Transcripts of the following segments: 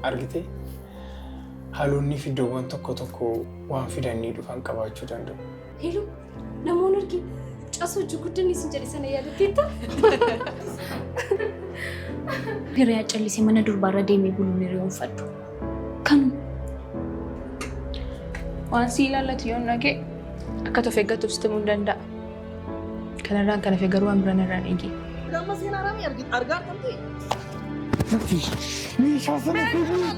argite haalonni fi iddoowwan tokko waan fidanii dhufan qabaachuu danda'u. Hello, namoonni arginu casoo guddinni isin jedhe sana yaadatteetta? Hiriyyaa callisee mana durbaarra deemee buluun hiriyoonfadhu. Kan waan si ilaallatu yoo nagee akka of eeggatuuf sitimuu hin danda'a. Kanarraan kan hafe garuu waan biraan irraan eegi. Gamma seenaa ramii argaa argamte? Meeshaa sana fuudhuu.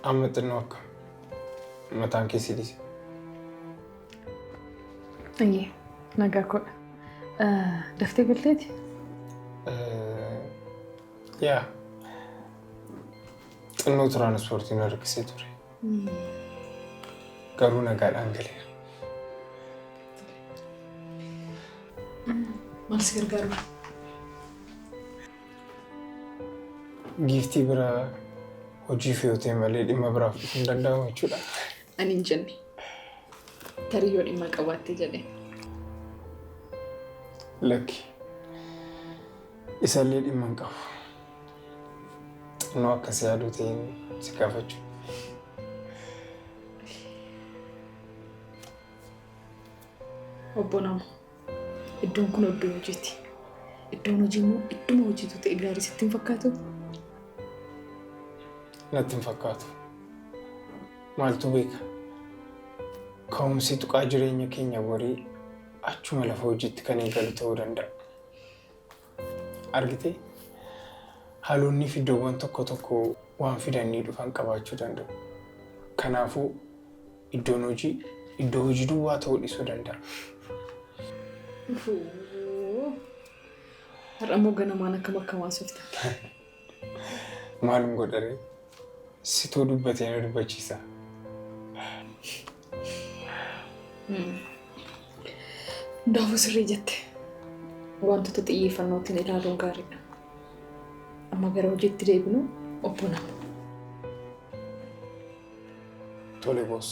Ammattannoo akka mataan keessi dhiise. Ayyee, nagaa koodha. Daftee galteeti? Yaa, xinnoo tiraanspoortiin harkisee ture. Garuu nagaadhaan galeera. Maal si gargaaru? Giiftii biraa hojii fi hootee malee dhimma biraaf hin danda'amu jechuudha. Ani hin jenne. Tarii yoo dhimma qabaattee jedhee. Lakki. Isallee dhimma hin qabu. Xinnoo akkasii yaaduu ta'een si gaafachuu. Obbo Nama, iddoon kun iddoo hojiiti. Iddoon hojii immoo idduma hojiitu ta'e gaarii sitti hin fakkaatu? Natti hin fakkaatu. Maaltu beeka? Ka'umsi tuqaa jireenya keenya borii achuma lafa hojiitti kan eegalu ta'uu danda'a. Argite? Haalonni fi iddoowwan tokko waan fidanii dhufan qabaachuu danda'u. Kanaafuu iddoon hojii iddoo hojii duwwaa ta'uu dhiisuu danda'a. Har'a immoo ganamaan akkam akkamaa soofta. Maalum godharee? Situu dubbatee na dubbachiisa. Daafuu sirrii jette. Wantoota xiyyeeffannootiin ilaaluun gaariidha. Amma gara hojiitti deebinu obbo Nama. Tole boos.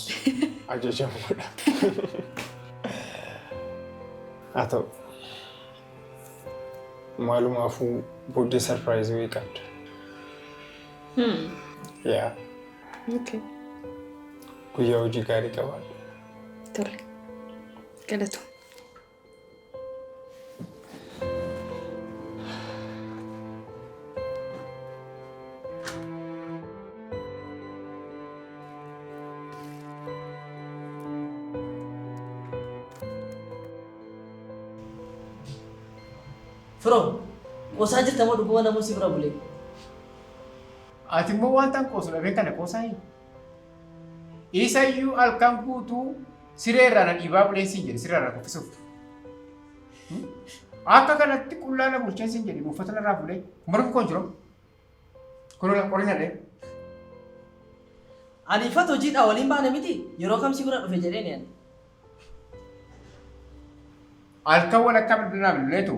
Ajajamuudha. Haa ta'u. Maalumaafuu booddee sarpiraayizii wayii qabda. Yeah. Okay. Guyyaa hojii gaarii qabaadha. Tole. Galatu. Firo, qosaa jirta moo dhuguma namoonni si bira bulee? Ati immoo waan tan qoosu dhabee kana qoosaa hin. Isayyuu halkan guutuu sireerraa na dhiibaa buleen siin jedhe sireerraa kuffisuuf. Akka kanatti qullaana bulcheen siin jedhe uffata narraa bulee mormi koon jiru. Kunuun qorina dhee. Ani ifat hojiidhaa waliin baane miti yeroo kam si bira dhufe jedheen yaani. Halkan walakkaa bilbilaan bilbileetu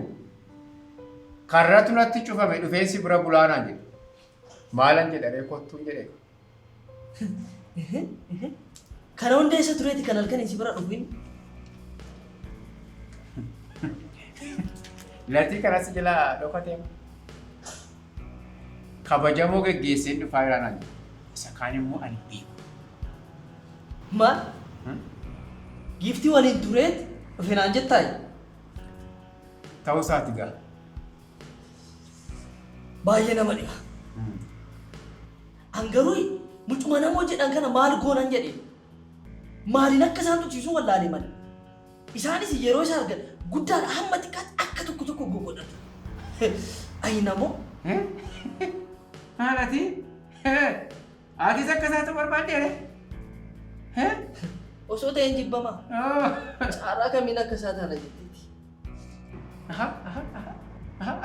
karratu natti cufame dhufee si bira bulaanaan jedhe. Maalan jedharee kottuun jedhee. Kana hunda eessa tureeti kan halkan si bira dhufiin? Latii kanas jala dhokatee kabajamoo geggeessee dhufaa jiraanaan jedhe. Isa kaan immoo ani beeku. Maal? Giiftii waliin tureet dhufe naan jettaayi? Ta'uu isaati gaa. Baay'ee nama dhiba. Angaruu mucuma namoo jedhan kana maal goonan jedhe. Maaliin akka isaan tuqsiisuu wallaalee malee. Isaanis yeroo isa argan guddaadha hamma xiqqaatti akka tokko godhatu. Ayi namoo? Haalati? Ati sakkasaatu barbaaddeere? Osoo ta'een jibbama. Caaraa kamiin akka isaa taana jetteeti.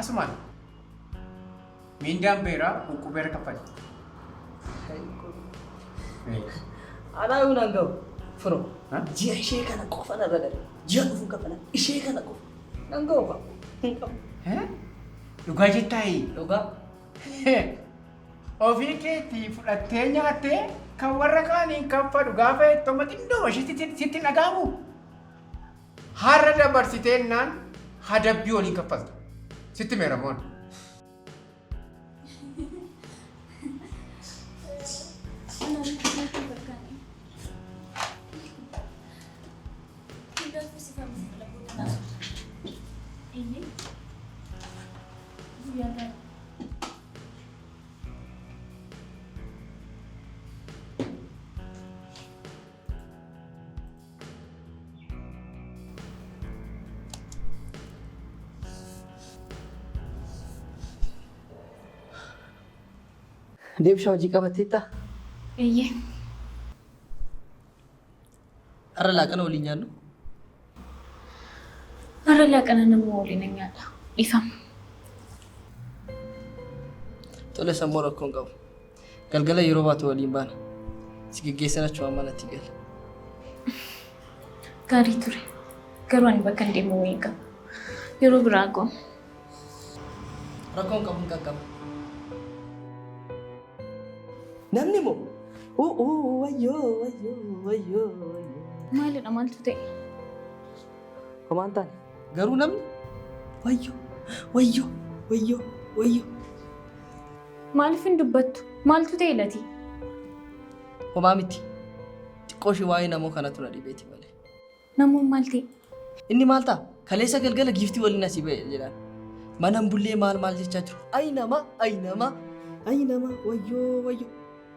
Asumaan. Mindaan beeraa qunqubeera kaffale. Anaa yoo nan ga'u firoo ji'a ishee kana qofa narra dhala. Ji'a dhufu kafala ishee kana qofa nan ga'u qaba. Dhugaa jettaayi. Dhugaa. Ofii keetii fudhattee nyaattee kan warra kaaniin kaffalu gaafa eettoma xinnoo sitti dhagaamu. Har'a dabarsiteennaan hadabbii waliin kaffalta. Sitti meeramoon. Deebishaa hojii qabatteetta? Eeyyee. Har'a laaqana waliin nyaannu? Har'a laaqana nama waliin hin nyaadha. Dhiifama. Tole sammuu rakkoon qabu. Galgala yeroo baatu waliin baana. Si geggeessan achuma manatti gala. Gaarii ture. Garuu ani bakka hin deemu wayii qaba. Yeroo biraa goo. Rakkoon qabu hin qaqqabu. Namni moo? Wayyoo. Maalidha maaltu ta'e? Homaan taane. Garuu namni wayyoo. Maaliif hin dubbattu? Maaltu ta'e lati? Homaa miti. Xiqqoo ishee waa'ee namoo kanatu na dhibeeti malee. Namoon maal ta'e? Inni maal ta'a? Kaleessa galgala giiftii waliin asii ba'e jedhaan. Mana bullee maal jechaa jiru? Ayi nama wayyoo.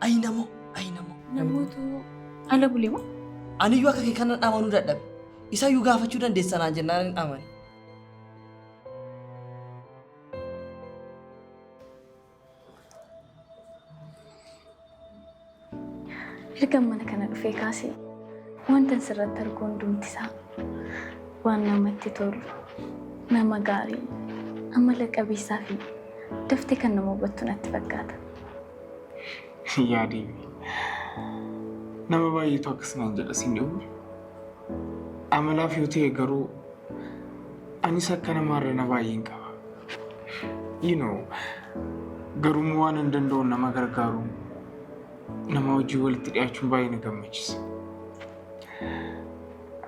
Ayi namoo. Namootu ala bulee moo? Aniyyuu akka kee kana amanuu dadhabe. Isaayyuu gaafachuu dandeessan aan jennaan hin amane. Ergan mana kana dhufee kaasee wanta sirratti argu hundumti isaa waan namatti tolu, nama gaarii, amala qabeessaa fi daftee kan nama hubattu natti fakkaata. Yaadii nama baay'eetu akkasumaan jedha siin dhibu. Amalaaf yoo ta'e garuu anis akka namaarra na baay'een qaba. Garuu waan hin danda'u nama gargaaru nama hojii walitti dhiyaachuun baay'ee na gammachiisa.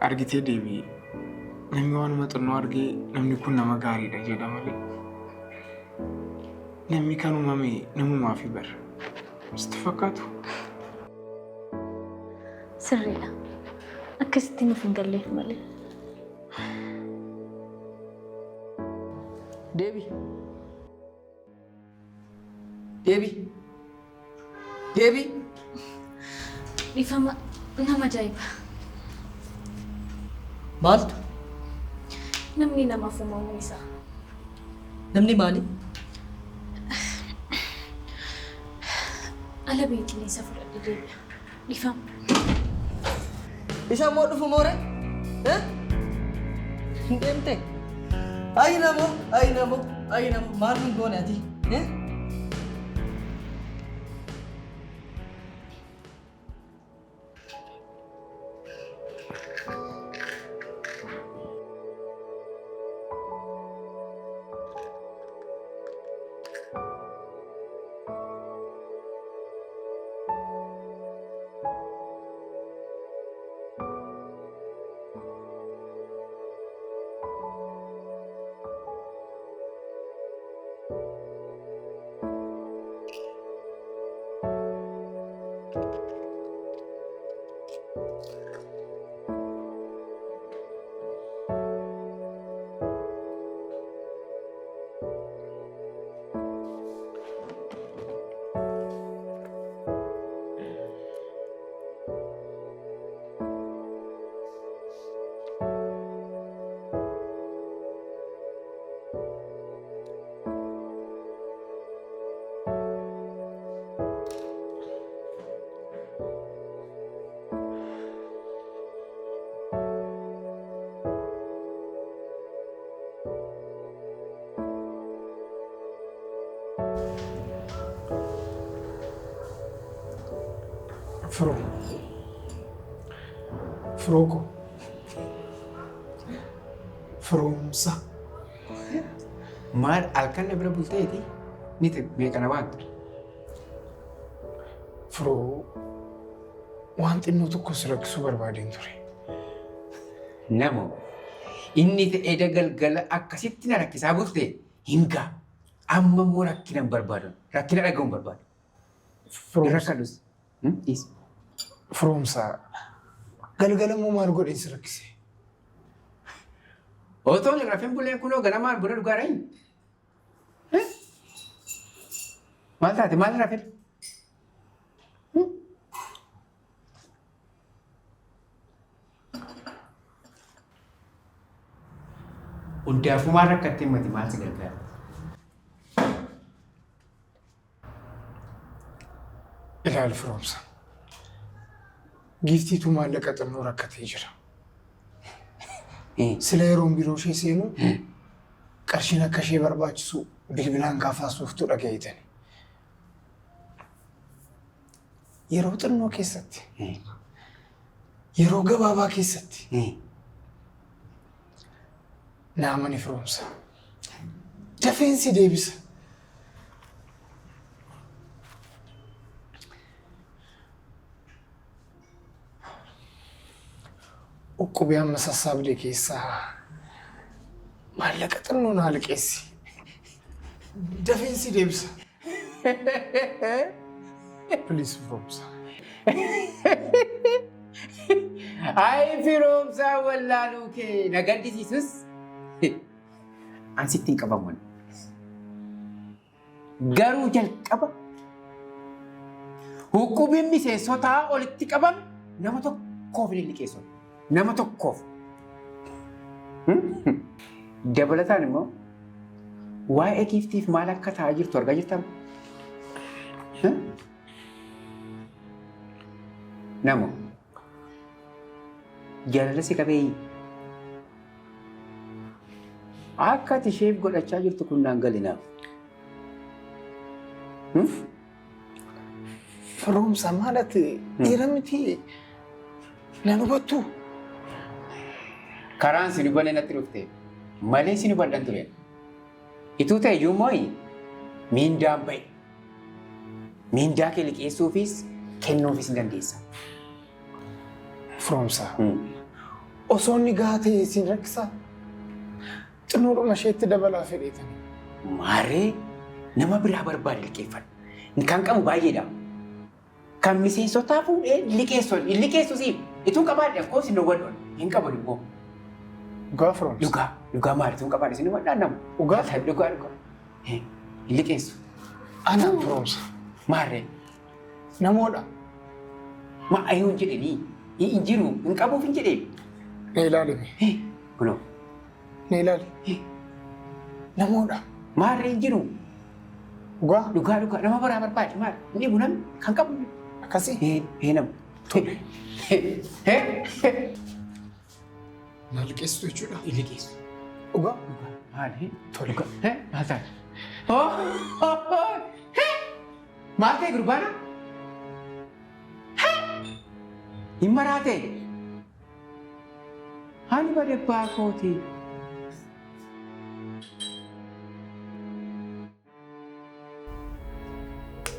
Argitee deebi'ee namni waanuma xinnoo argee namni kun nama gaariidha jedha malee. Namni kan uumame namumaaf bara. Sitti fakkaatu? Sirriidha. Akkasitti nuuf hin galleef malee. Deebi. Dhiifama nama ajaa'iba. Maaltu? Namni namaaf uumamuu isaa. Namni maali? Ala beekin isa fudhadhe deebi'a. Dhiifama. Isa moo dhufu moore? Hin deemte? Ayi namoo. Maal hin goone ati? Firoo. Firoo koo. Firoomsa. Maal halkan na bira bulteeti? Ni meeqana waanta? Firoo waan xinnoo tokko si rakkisuu barbaadeen ture. Namo inni ta'ee dagalgala akkasitti na rakkisaa bulte hingaa amma immoo rakkina hin barbaadu. Rakkina dhaga'uu hin barbaadu. Rakkadus. Firoomsa galgala immoo maal godheen si rakkise? Otoon irraa fin buleen kunoo ganamaan buna dhugaa dhahin. Maal taate maal irraa fin? Hundaafuu maal rakkattee mati maal si gargaara? Ilaali Firoomsa. Giiftiitu maallaqa xinnoo rakkatee jira. Sila yeroon biroo ishee seenu qarshiin akka ishee barbaachisu bilbilaan kaafaasuuftu dhaga'itani. Yeroo xinnoo keessatti, yeroo gabaabaa keessatti naamani Firoomsa. Dafeensi deebisa. Uqqubee amma sassaabde keessaa maallaqa xinnoo naa liqeessi. Dafeensi deebisa. Please Firoomsa. Ay Firoomsaa wallaaluu kee na gaddisiisus an sitti hin qabamu. Garuu jalqaba uqqubiin miseensotaa olitti qabame nama tokkoof hin liqeessu. Nama tokkoof. Dabalataan immoo waa'ee giiftiif maal akka ta'aa jirtu argaa jirtaa? Namo jaalala si qabeeyyi. Akka ati isheef godhachaa jirtu kun naan galinaaf. Firoomsa maalati dhiira miti nan hubattu. Karaan si hubanne natti dhufte malee si hubadhan ture. Ituu ta'e iyyuu mooyi miindaan bahe. Miindaa kee liqeessuufis kennuufis ni dandeessa. Firoomsa. Osoo inni gahaa ta'e isin rakkisaa? Xinnoodhuma isheetti dabalaa fedheetani. Maarree nama biraa barbaade liqeeffadhu. Kan qabu baay'eedha. Kan miseensotaa fuudhee liqeessu siif. Ituu qabaadhe akkoo si hubadhu. Hin qabu immoo. Dhugaa Firoomsa. Dhugaa maali? Ituu qabaadhe si hubadhaan namu. Dhugaa. Dhugaa. Hin liqeessu. Anaan Firoomsa. Maarree. Namoodha. Ma ayuu hin jedhanii. Hin jiru. Hin qabuuf hin jedhee. Na ilaalime. Kunoo. Na ilaali. Namoodha. Maarree hin jiru. Dhugaa. Dhugaa. Nama biraa barbaade maali? Inni bunam kan qabu. Akkasii. Nama. Tole. Na liqeessitu jechuudha. Liqeessu. Dhugaa. Maali? Tole. Maal taate? Maal ta'e gurbaana? Hin maraate? Hani bade baakooti.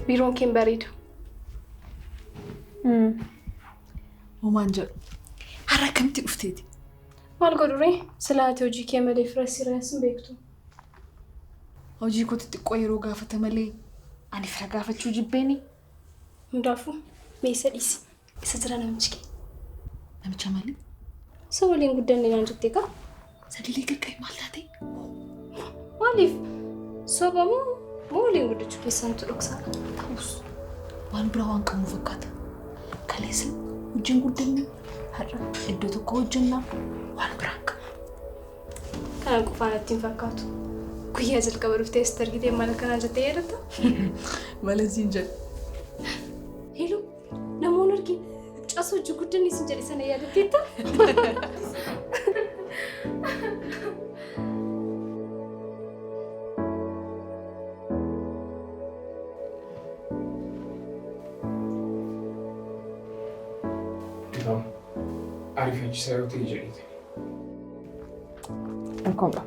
Biiroon kee bareeda. Homaan jedhu har'a kamti dhufteeti? Maal godhuree? Silaati hojii kee malee fira sirrees hin beektu. Hojii kootti xiqqoo yeroo gaafata malee ani fira gaafachuu jibbeeni. Hundaafuu meessa dhiisi. Isa jira namichi kee. Namicha malee? Isa waliin guddanne naan jettee kaa? Sadiilee gagga'e maal taate? Maaliif? Sobamoo moo waliin guddachuu keessantu dhoksaadha? Ta'us waan biraa waan qabu fakkaata. Kaleessa wajjin guddanne har'a iddoo tokko hojjannaa waan biraan qaba. Kana qofaan ittiin fakkaatu. Guyyaa jalqaba dhuftee sitti argitee maal akkanaa jettee yaadatta? Malee siin jedhu. Hello, namoonni argin caas hojii guddanne siin jedhe sana yaadatteetta? Ifam ariifachiisaa yoo ta'e jedhite. Akkuma.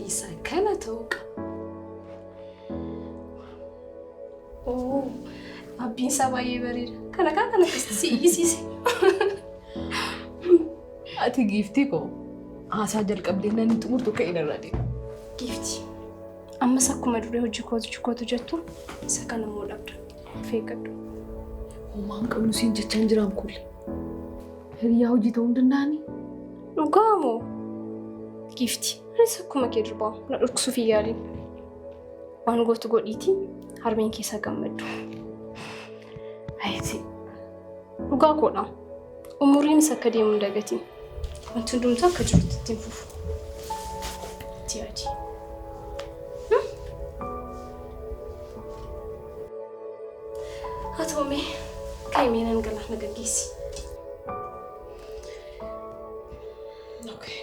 Isa kana ta'uu qaba. Oo, abbiin isaa baay'ee bareeda. Kana akkasitti si iyyisiise. Ati giiftii koo haasaa jalqabdee namni xumurtu ka'in irra deema. Giiftii. Ammas akkuma duree hojii kootu jettu isa kana immoo dhabda. Feeqadhu. Homaan qabnu siin jechaan jiraan kulle. Hiriyaa hojii ta'uu hin danda'anii? Dhugaa moo? Giiftii. Anis akkuma kee durbaa na dhorkisuuf hin yaaliin. Waan gootu godhiitii harmeen keessa gammaddu. Ayiti. Dhugaa koodha. Umuriinis akka deemu hin dagatiin. Wanti hundumtuu akka jirutti ittiin fufu. Itti yaadi. Haa ta'u mee kaa'imee nan gala na gaggeessi. Okay.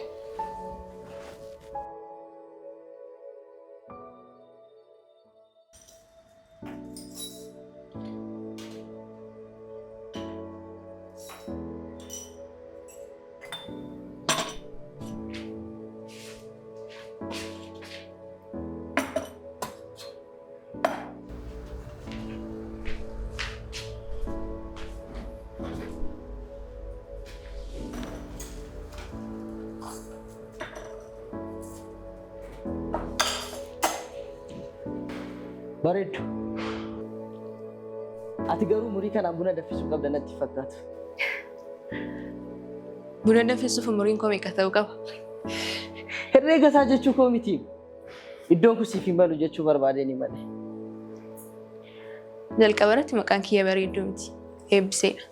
Bareedu. Ati garuu umurii kanaan buna danfisuu qabda natti fakkaata. Buna danfisuuf umuriin koo meeqa ta'uu qaba? Herreega isaa jechuu koo miti. Iddoon kun siif hin malu jechuu barbaadeen malee. Jalqaba irratti maqaan kiyya bareedduu miti. Eebbiseedha.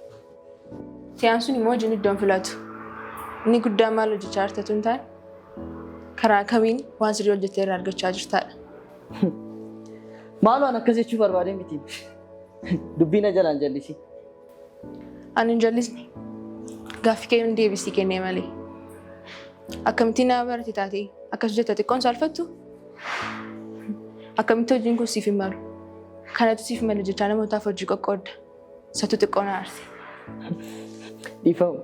Siyaan sun immoo hojiin iddoon filatu. Inni guddaan maal hojjechaa jirtatu hin taane karaa kamiin waan sirrii hojjettee irraa argachaa jirtaadha. Maaloo an akkas jechuu barbaadeen miti. Dubbii na jalaan jallisi. Ani hin jallisne. Gaaffii kee deebisii kennee malee. Akkamittiin nama barate taatee akkas hojjetta xiqqoon saalfattu? Akkamitti hojiin kun siif hin malu? Kanatu siif malu jechaa namootaaf hojii qoqqoodda. Satu xiqqoon aarse. Dhiifamu.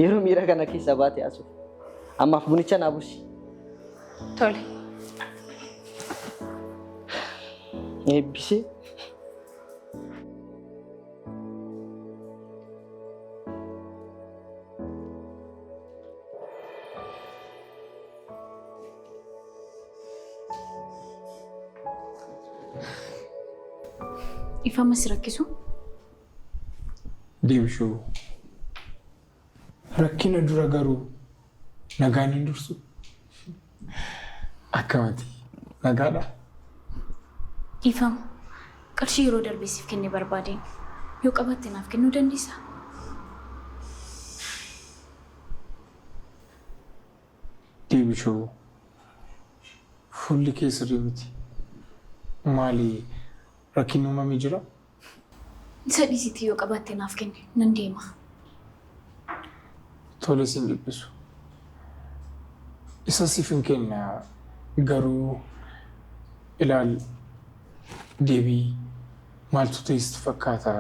Yeroo miira kana keessa baate asuuf. Ammaaf bunicha naa buusi. Tole. Eebbisee. Ifama si rakkisu? Deebishuu. Rakkina dura garuu nagaan hin dursu. Akkamati nagaadha. Ifama qarshii yeroo darbee siif kennee barbaadeen yoo qabatte naaf kennuu dandeessaa? Deebishuu. Fuulli kee sirrii miti. Maali rakkinni uumamee jira? Isa dhiisitii yoo qabatte naaf kenne nan deema. Tole siin dhiphisu. Isa siif hin kenna garuu ilaal deebii maaltu ta'etti fakkaata.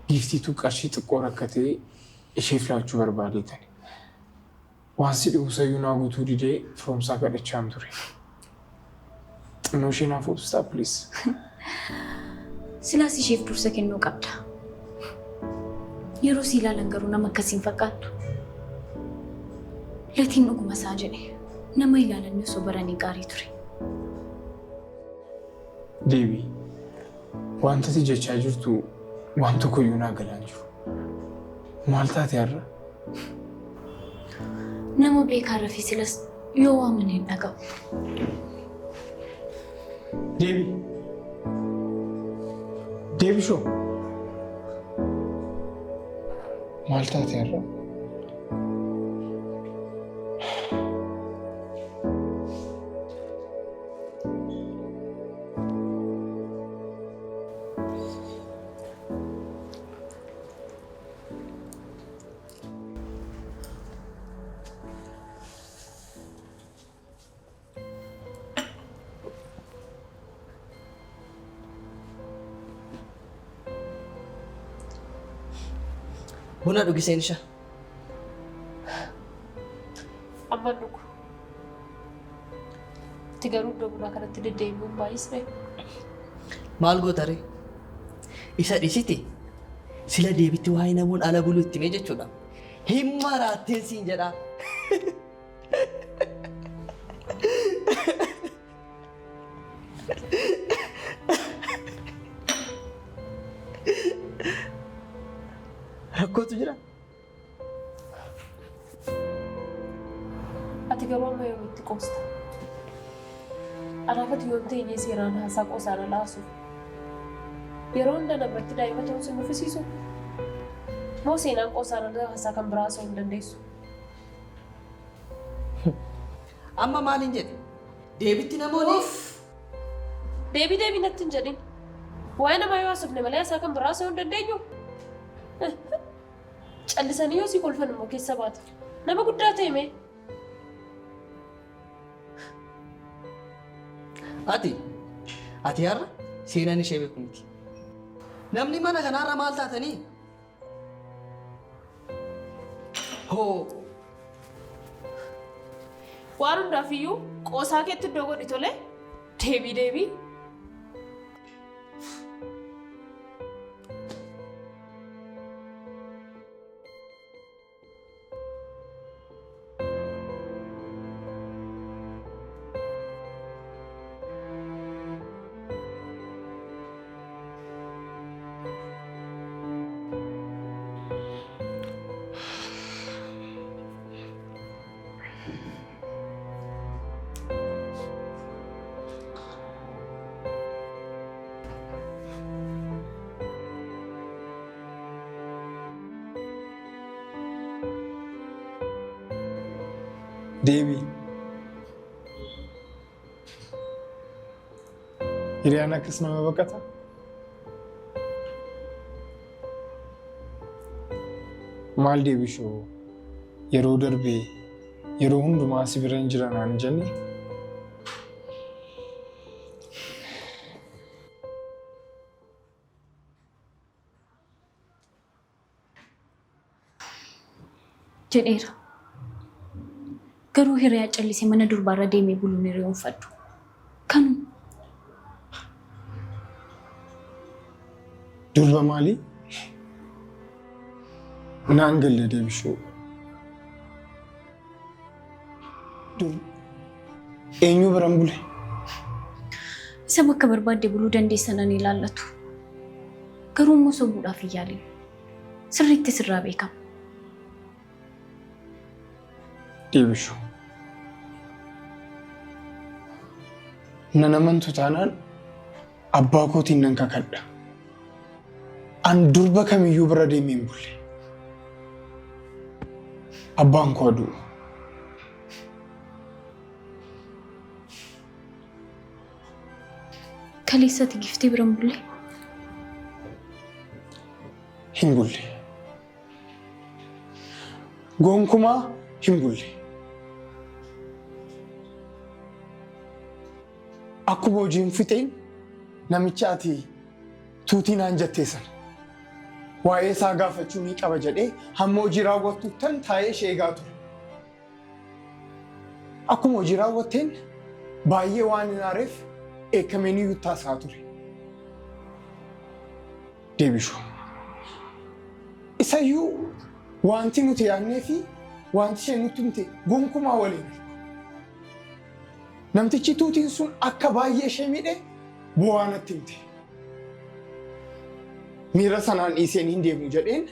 Giiftiitu qarshii xiqqoo rakkatee isheef laachuu barbaadeetani. Waan si dhibuusayyuu naa guutuu didee firoomsaa kadhachaan ture. Xinnoo ishee naaf obsitaa please. Silaas isheef dursa kennuu qabda. Yeroo si ilaalan garuu nama akkasiin fakkaattu. Latiin dhuguma isaa jedhe nama ilaalanii osoo baranii gaarii ture. Deebii wanta ati jechaa jirtu waan tokkoyyuu naa galaan jiru. Maal taate har'a? Nama beekaa rafee silas yoo waaman hin dhaga'u. Deebii. Deebishoo. Maal taate har'a? Buna dhugi Seenisha. Amma dhugu. Itti garuu iddoo bunaa kanatti deddeebi'uun baay'isne. Maal goota ree? Isa dhisiti sila deebitti waa'ee namoonni ala buluu itti mee jechuudha. Hin maraatteen siin jedhaa. Rakkootu jira. Ati garuu amma yoomitti qoosta. Anaafati yoom ta'ee seeraan haasaa qoosaan laasuuf. Yeroo hunda namatti daa'ima ta'uu sin nuffisiisu. Moo seenaan qoosaan haasaa kan biraa haasa'uu hin dandeessu. Amma maaliin jedhe? Deebitti namoonni. Deebii natti hin jedhin. Waa'ee namaa yoo haasofne malee haasaa kan biraa haasa'uu hin dandeenyu. Callisanii yoo si kolfan immoo keessa baata. Nama guddaa ta'e mee? Ati har'a seenaan ishee beeku miti. Namni mana kanaarra maal taatanii? Hoo! Waan hundaafiyyuu qoosaa keetti iddoo godhi tolee? Deebii. Deebii. Hiriyaan akkas nama baqata? Maal deebishoo yeroo darbee yeroo hundumaa si bira hin jiran aan jenne? Jedheera. Garuu hiriyaa callisee mana durbaarra deemee buluun hiriyoonfadhu. Kanuma. Durba maalii? Naan galle deebishuu. Eenyu biran bule? Isa bakka barbaadde buluu dandeessan ani ilaallatu. Garuu immoo sobuudhaaf hin yaalin. Sirriitti sirraa beekama. Deebishuu. Nan amantu taanaan abbaa kootiin nan kakadha. An durba kamiyyuu bira deemee hin bulle. Abbaan koo aduu. Kaleessatti giftee bira hin bulle? Hin bulle. Gonkumaa hin bulle. Akkuma hojiin fixeen namicha ati tuutii naan jettee sana waa'ee isaa gaafachuu ni qaba jedhee hamma hojii raawwattuuttan taa'ee ishee eegaa ture. Akkuma hojii raawwatteen baay'ee waan hin aareef eekameen iyyuu taasaa ture. Deebishuu. Isayyuu wanti nuti yaadnee fi wanti ishee nutti himte gonkumaa waliin. Namtichi tuutiin sun akka baay'ee ishee miidhe bu'aa natti himte. Miira sanaan dhiiseen hin deemu jedheen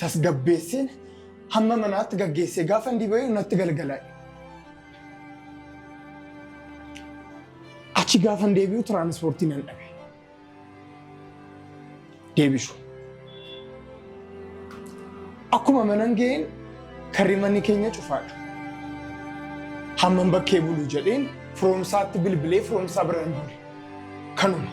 tasgabbeesseen hamma manaatti gaggeessee gaafa hin dibee natti galgalaa'e. Achi gaafa hin deebi'u tiraanspoortii nan dhabe. Deebishuu. Akkuma manan ga'een karri manni keenya cufaadha. Hamman bakkee buluu jedheen firoomsaatti bilbilee firoomsaa bira hin bulle. Kanuma.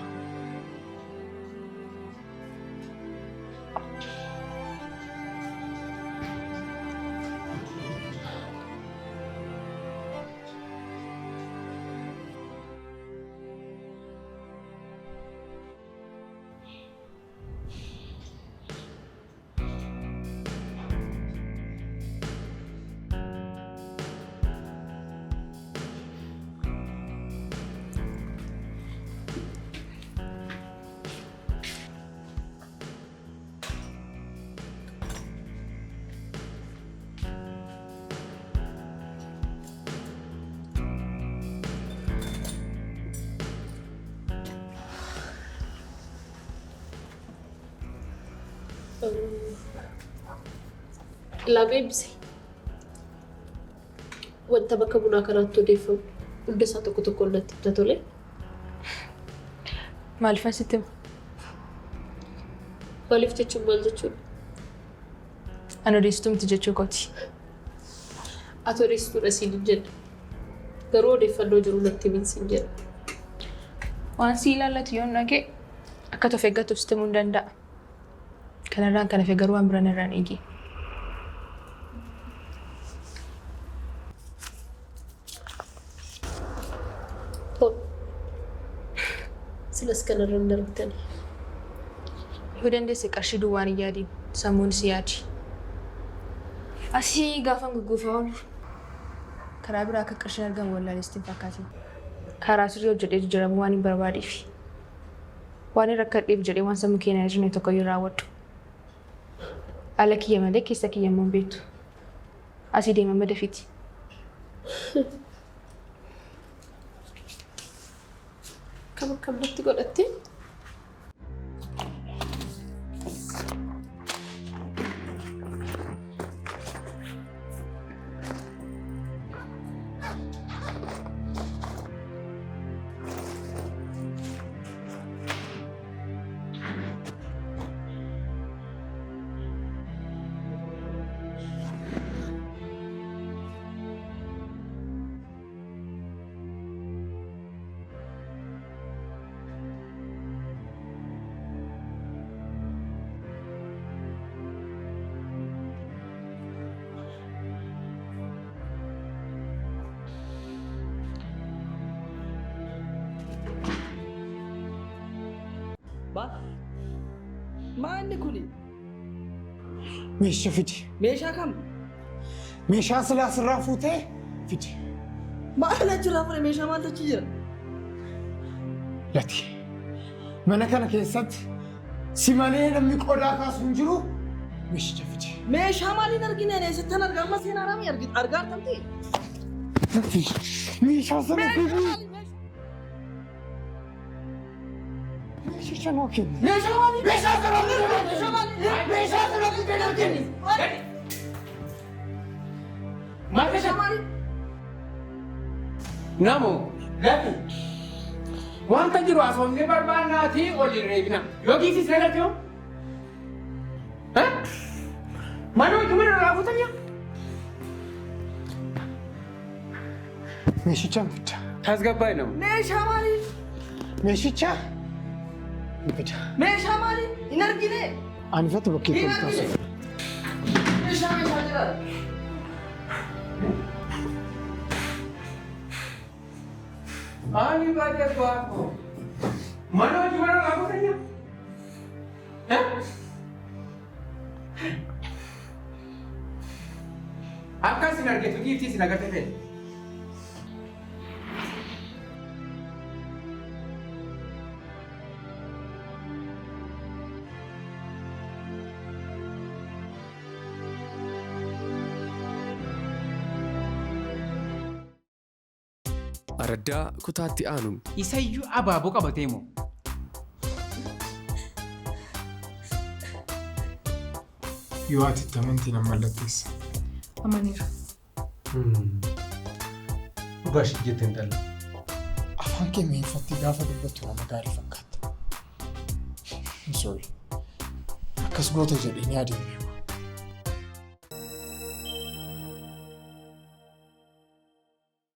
Labeebse wanta bakka bunaa kanaatti odeeffamu hunda isaa tokko tokko irratti ibsa tole. Maaliifan sitti himu? Maaliif jechuun maal jechuudha? Ani odeessituu miti jechuu kooti. Ati odeessituudha siin hin jedha. Garuu odeeffannoo jiru natti himin siin jedha. Waan si ilaallatu yoo nagee akka of eeggatuuf sitti himuu hin danda'a. Kanarraan kan hafe garuu waan biraan irraan eegi. Silas kanarra hin darbitani. Yoo dandeesse qarshii duwwaan hin yaadiin sammuun si yaadi. Asii gaafan gugguufaa oolu. Karaa biraa akka qarshiin argamu wallaalestiin fakkaatiin. Karaa sirrii hojjedhee jijjiiramu waan hin barbaadeef. Waan hin rakkadheef jedhee waan sammuu keenyaa jirne tokko yoo raawwadhu. Ala kiyya malee keessa kiyya immoo hin beektu. Asii deema madafiiti. Kam akkamatti godhatte? Maalli kuni? Meeshaa fidi. Meeshaa kam? Meeshaa silaa sirraa fuutee fidi. Maal achirraa fuudhee meeshaa maaltu achi jira? Lati. Mana kana keessatti si malee namni qodaa kaasu hin jiru meeshaa fidi. Meeshaa maaliin argine eessattan argaa amma seenaa ramii argaa argamti? Meeshaa sana fidi. Meeshaa noo kenni. Meeshaa maali? Meeshaa sana fidi. Meeshaa maali? Meeshaa sana fidi noo kenni. Meeshaa maali? Namo, gadi. Wanta jiru asomnee barbaannaatii ol hin reebina. Yookiis isee galtee hoo? Mana hojii mana irraa fuutanii? Meeshichaan fida. Tasgabbaa'e namu. Meeshaa maali? Meeshicha fida. Meeshaa maali? Hin argine. Ani fatu bakkee Hin kolfaasu. argine. Meeshaa jira. Ani baadiyyaa baafoo. Mana hojii mana irraa fuutanii? Akkas hin argetu giiftii sin agartee fedhe. Araddaa kutaatti aanuun. Isayyuu abaaboo qabatee moo? Yoo ati itti amantii nama mallatteessa. Amaniira. Dhugaas jetteen dhala. Afaan kee mi'eeffattee gaafa dubbattu nama gaarii fakkaata. Sorry. Akkas goota jedhee ni adeeme.